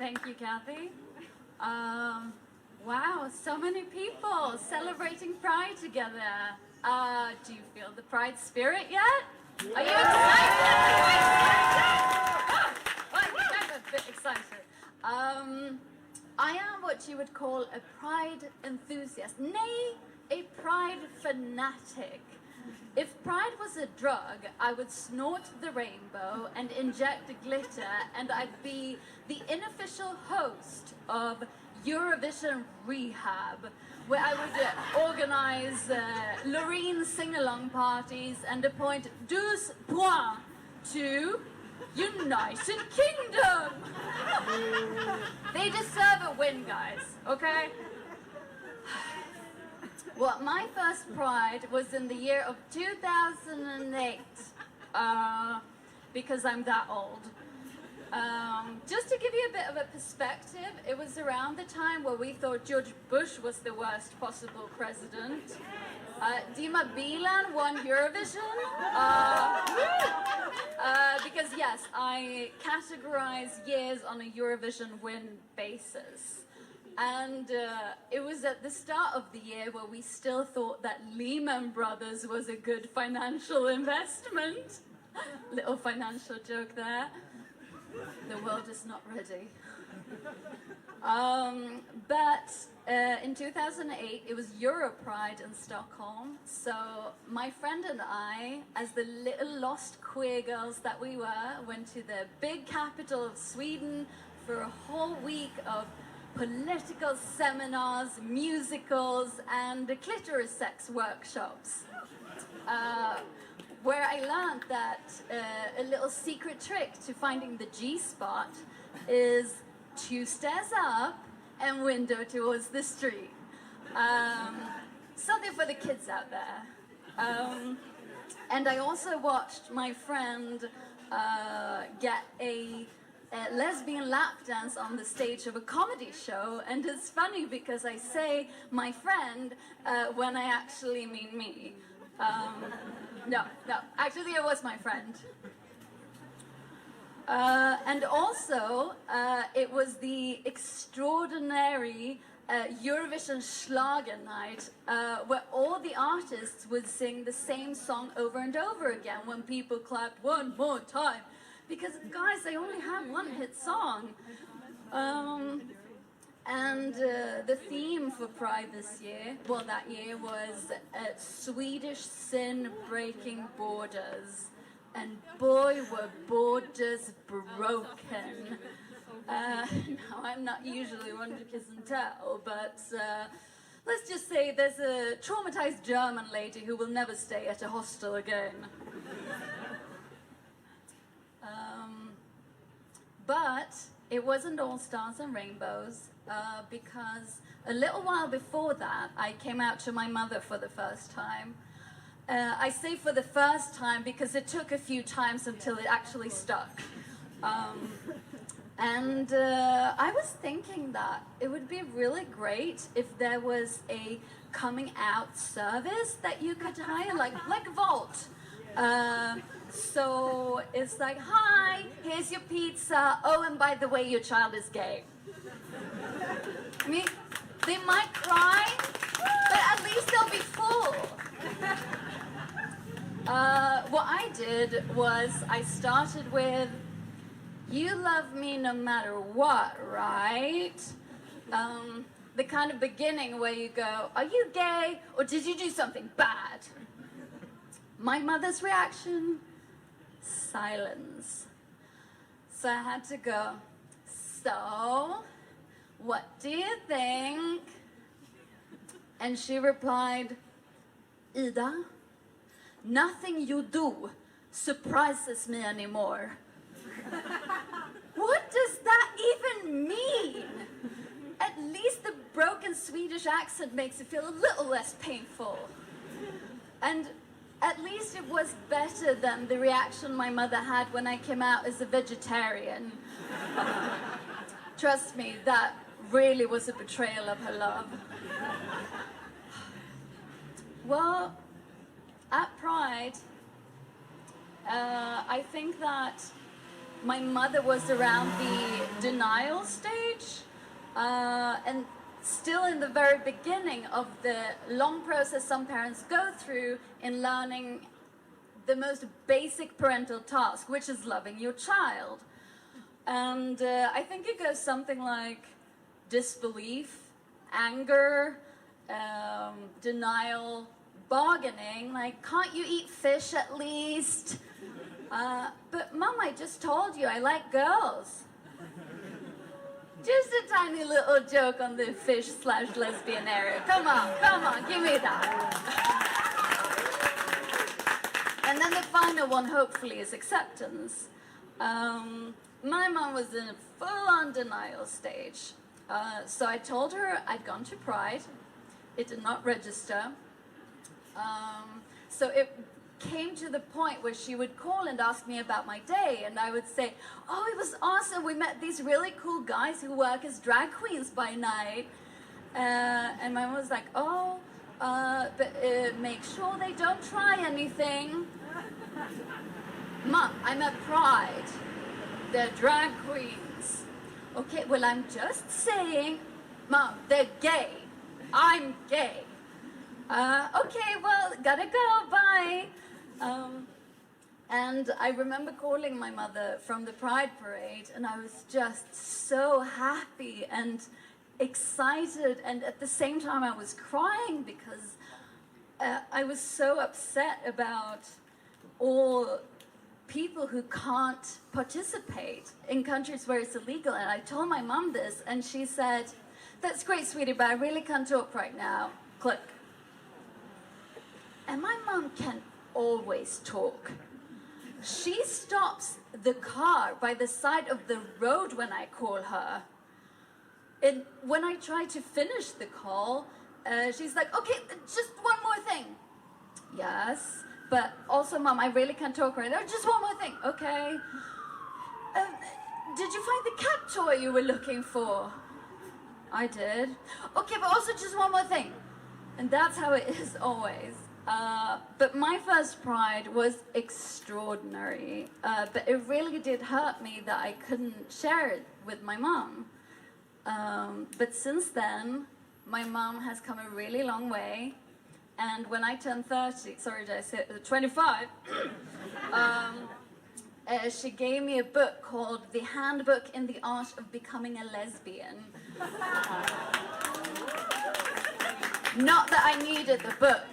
Thank you, Kathy. Wow, so many people celebrating Pride together. Do you feel the Pride spirit yet? Are you excited? I'm a bit excited. I am what you would call a Pride enthusiast, nay, a Pride fanatic. If Pride was a drug, I would snort the rainbow and inject glitter, and I'd be the unofficial host of Eurovision Rehab, where I would organize Loreen sing-along parties and appoint 12 points to United Kingdom. They deserve a win, guys, okay? Well, my first Pride was in the year of 2008, because I'm that old. Just to give you a bit of a perspective, it was around the time where we thought George Bush was the worst possible president. Dima Bilan won Eurovision. Because yes, I categorize years on a Eurovision win basis. And it was at the start of the year where we still thought that Lehman Brothers was a good financial investment. Little financial joke there. The world is not ready. But in 2008, it was Europride in Stockholm. So my friend and I, as the little lost queer girls that we were, went to the big capital of Sweden for a whole week of political seminars, musicals, and clitoris sex workshops, where I learned that a little secret trick to finding the G-spot is 2 stairs up and window towards the street. Something for the kids out there. And I also watched my friend get a lesbian lap dance on the stage of a comedy show, and it's funny because I say my friend when I actually mean me. No, actually it was my friend. And also, it was the extraordinary Eurovision Schlager night, where all the artists would sing the same song over and over again when people clapped one more time. Because, guys, they only have one hit song. And the theme for Pride this year, well, that year, was Swedish sin breaking borders. And boy, were borders broken. Now, I'm not usually one to kiss and tell, but let's just say there's a traumatized German lady who will never stay at a hostel again. But it wasn't all stars and rainbows, because a little while before that, I came out to my mother for the first time. I say for the first time because it took a few times until it actually stuck. And I was thinking that it would be really great if there was a coming out service that you could hire, like Volt. So it's like, hi, here's your pizza. Oh, and by the way, your child is gay. I mean, they might cry, but at least they'll be full. What I did was I started with, you love me no matter what, right? The kind of beginning where you go, are you gay or did you do something bad? My mother's reaction, silence. So I had to go, so, what do you think? And she replied, Ida, nothing you do surprises me anymore. What does that even mean? At least the broken Swedish accent makes it feel a little less painful. And at least it was better than the reaction my mother had when I came out as a vegetarian. Trust me, that really was a betrayal of her love. Well, at Pride, I think that my mother was around the denial stage, and still in the very beginning of the long process some parents go through in learning the most basic parental task, which is loving your child. And I think it goes something like disbelief, anger, denial, bargaining, like, can't you eat fish at least? But Mum, I just told you I like girls. Just a tiny little joke on the fish/lesbian area. Come on, give me that. And then the final one, hopefully, is acceptance. My mum was in a full-on denial stage. So I told her I'd gone to Pride. It did not register. So it came to the point where she would call and ask me about my day, and I would say, oh, it was awesome, we met these really cool guys who work as drag queens by night. And my mom was like, oh, but make sure they don't try anything. Mom, I'm at Pride. They're drag queens. Okay, well, I'm just saying, Mom, they're gay. I'm gay. Okay, well, gotta go, bye. And I remember calling my mother from the Pride Parade, and I was just so happy and excited, and at the same time I was crying because I was so upset about all people who can't participate in countries where it's illegal. And I told my mom this, and she said, that's great, sweetie, but I really can't talk right now. Click. And my mom can always talk. She stops the car by the side of the road when I call her. And when I try to finish the call, she's like, okay, just one more thing. Yes, but also, Mom, I really can't talk right now. Just one more thing, okay? Did you find the cat toy you were looking for? I did. Okay, but also just one more thing. And that's how it is always. But my first Pride was extraordinary. But it really did hurt me that I couldn't share it with my mom. But since then, my mom has come a really long way. And when I turned 30, sorry, did I say 25? She gave me a book called The Handbook in the Art of Becoming a Lesbian. Not that I needed the book.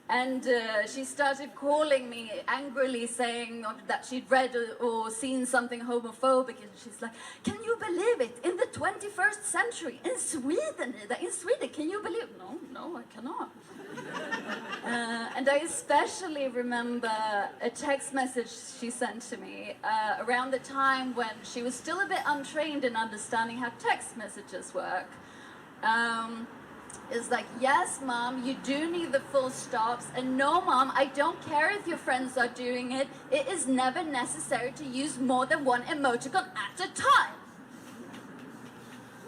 And she started calling me angrily, saying that she'd read or seen something homophobic. And she's like, can you believe it? In the 21st century, in Sweden, can you believe? No, I cannot. And I especially remember a text message she sent to me around the time when she was still a bit untrained in understanding how text messages work. It's like, yes, Mom, you do need the full stops, and no, Mom, I don't care if your friends are doing it. It is never necessary to use more than one emoticon at a time.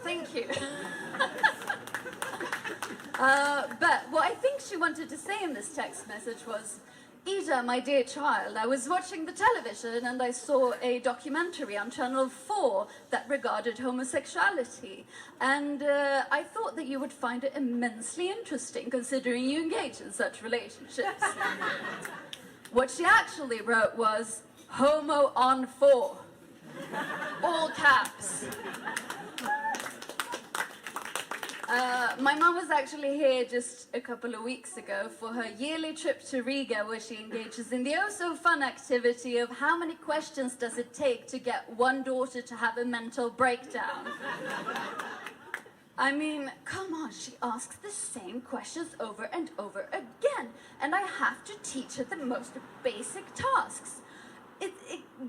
Thank you. But what I think she wanted to say in this text message was, Ida, my dear child, I was watching the television and I saw a documentary on Channel 4 that regarded homosexuality. And I thought that you would find it immensely interesting, considering you engage in such relationships. What she actually wrote was, homo on 4. All caps. My mum was actually here just a couple of weeks ago for her yearly trip to Riga, where she engages in the oh-so-fun activity of how many questions does it take to get one daughter to have a mental breakdown. I mean, come on, she asks the same questions over and over again, and I have to teach her the most basic tasks. It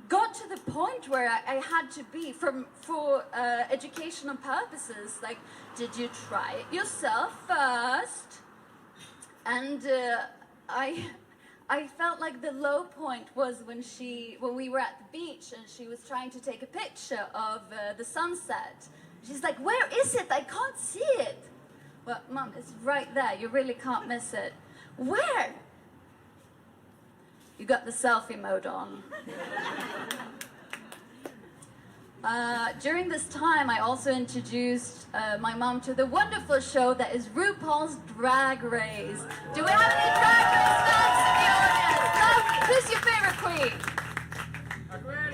got to the point where I had to be, for educational purposes, like, did you try it yourself first? And I felt like the low point was when we were at the beach and she was trying to take a picture of the sunset. She's like, where is it? I can't see it. Well, Mom, it's right there. You really can't miss it. Where? You got the selfie mode on. During this time, I also introduced my mom to the wonderful show that is RuPaul's Drag Race. Do we have any Drag Race fans in the audience? Lovely. Who's your favorite queen?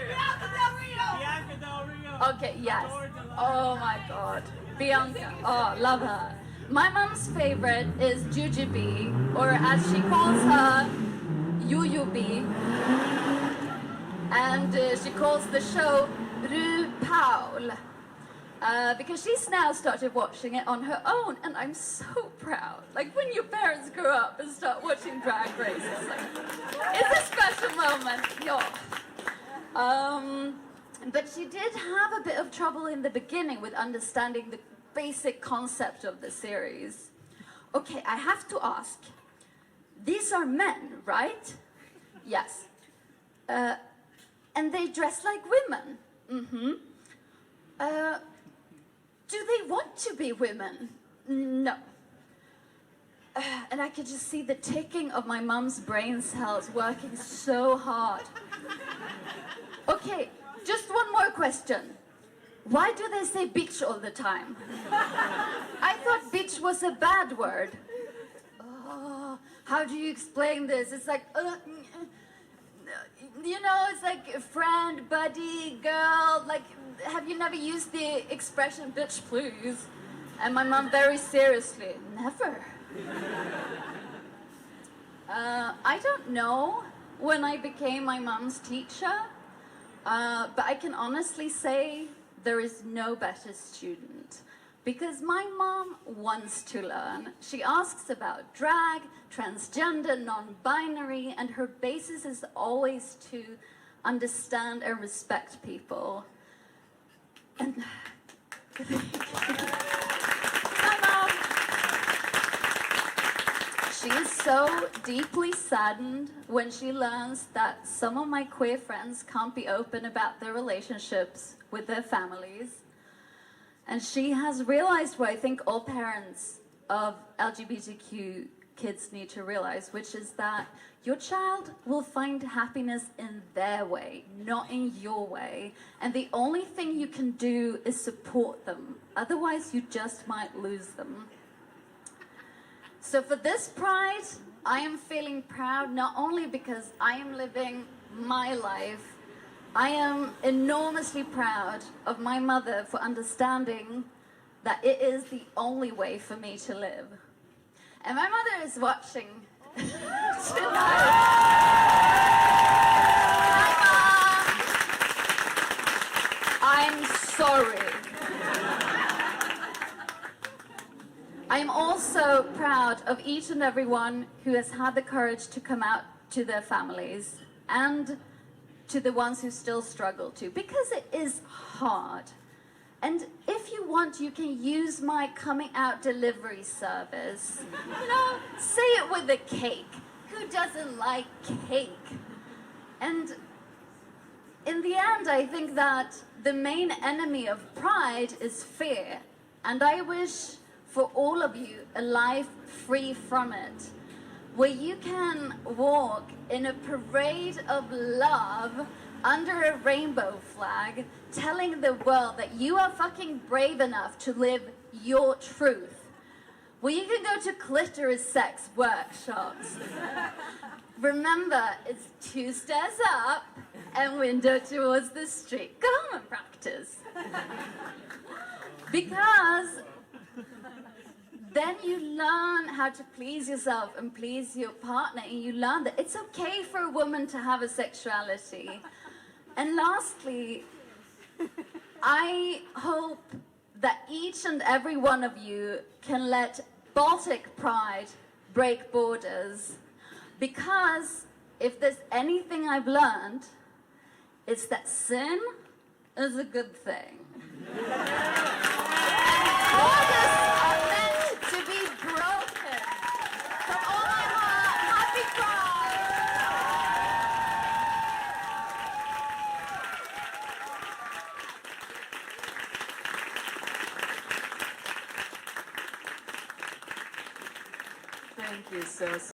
Bianca Del Rio. Okay, yes. Oh my God. Bianca. Oh, love her. My mom's favorite is Jujubee, or as she calls her, Yuyubi. And she calls the show RuPaul. Because she's now started watching it on her own, and I'm so proud. Like when your parents grow up and start watching Drag Race, it's like, it's a special moment. Yeah. But she did have a bit of trouble in the beginning with understanding the basic concept of the series. Okay, I have to ask. These are men, right? Yes. And they dress like women. Mm-hmm. Do they want to be women? No. And I could just see the ticking of my mom's brain cells working so hard. Okay, just one more question. Why do they say bitch all the time? I thought bitch was a bad word. Oh, how do you explain this? It's like, you know, it's like friend, buddy, girl. Like, have you never used the expression bitch please? And my mom very seriously, never. I don't know when I became my mom's teacher, but I can honestly say there is no better student. Because my mom wants to learn. She asks about drag, transgender, non-binary, and her basis is always to understand and respect people. And hi, Mom. She is so deeply saddened when she learns that some of my queer friends can't be open about their relationships with their families. And she has realized what I think all parents of LGBTQ kids need to realize, which is that your child will find happiness in their way, not in your way. And the only thing you can do is support them. Otherwise, you just might lose them. So for this Pride, I am feeling proud not only because I am living my life, I am enormously proud of my mother for understanding that it is the only way for me to live. And my mother is watching tonight. Hi, Mom. I'm sorry. I'm also proud of each and every one who has had the courage to come out to their families and to the ones who still struggle to, because it is hard. And if you want, you can use my coming out delivery service. You know, say it with a cake. Who doesn't like cake? And in the end, I think that the main enemy of pride is fear. And I wish for all of you a life free from it, where you can walk in a parade of love under a rainbow flag, telling the world that you are fucking brave enough to live your truth. Where you can go to clitoris sex workshops. Remember, it's 2 stairs up and window towards the street. Go home and practice. Because then you learn how to please yourself and please your partner, and you learn that it's okay for a woman to have a sexuality. And lastly, I hope that each and every one of you can let Baltic pride break borders. Because if there's anything I've learned, it's that sin is a good thing. Borders are meant to be broken. From all my heart, happy Pride! Thank you so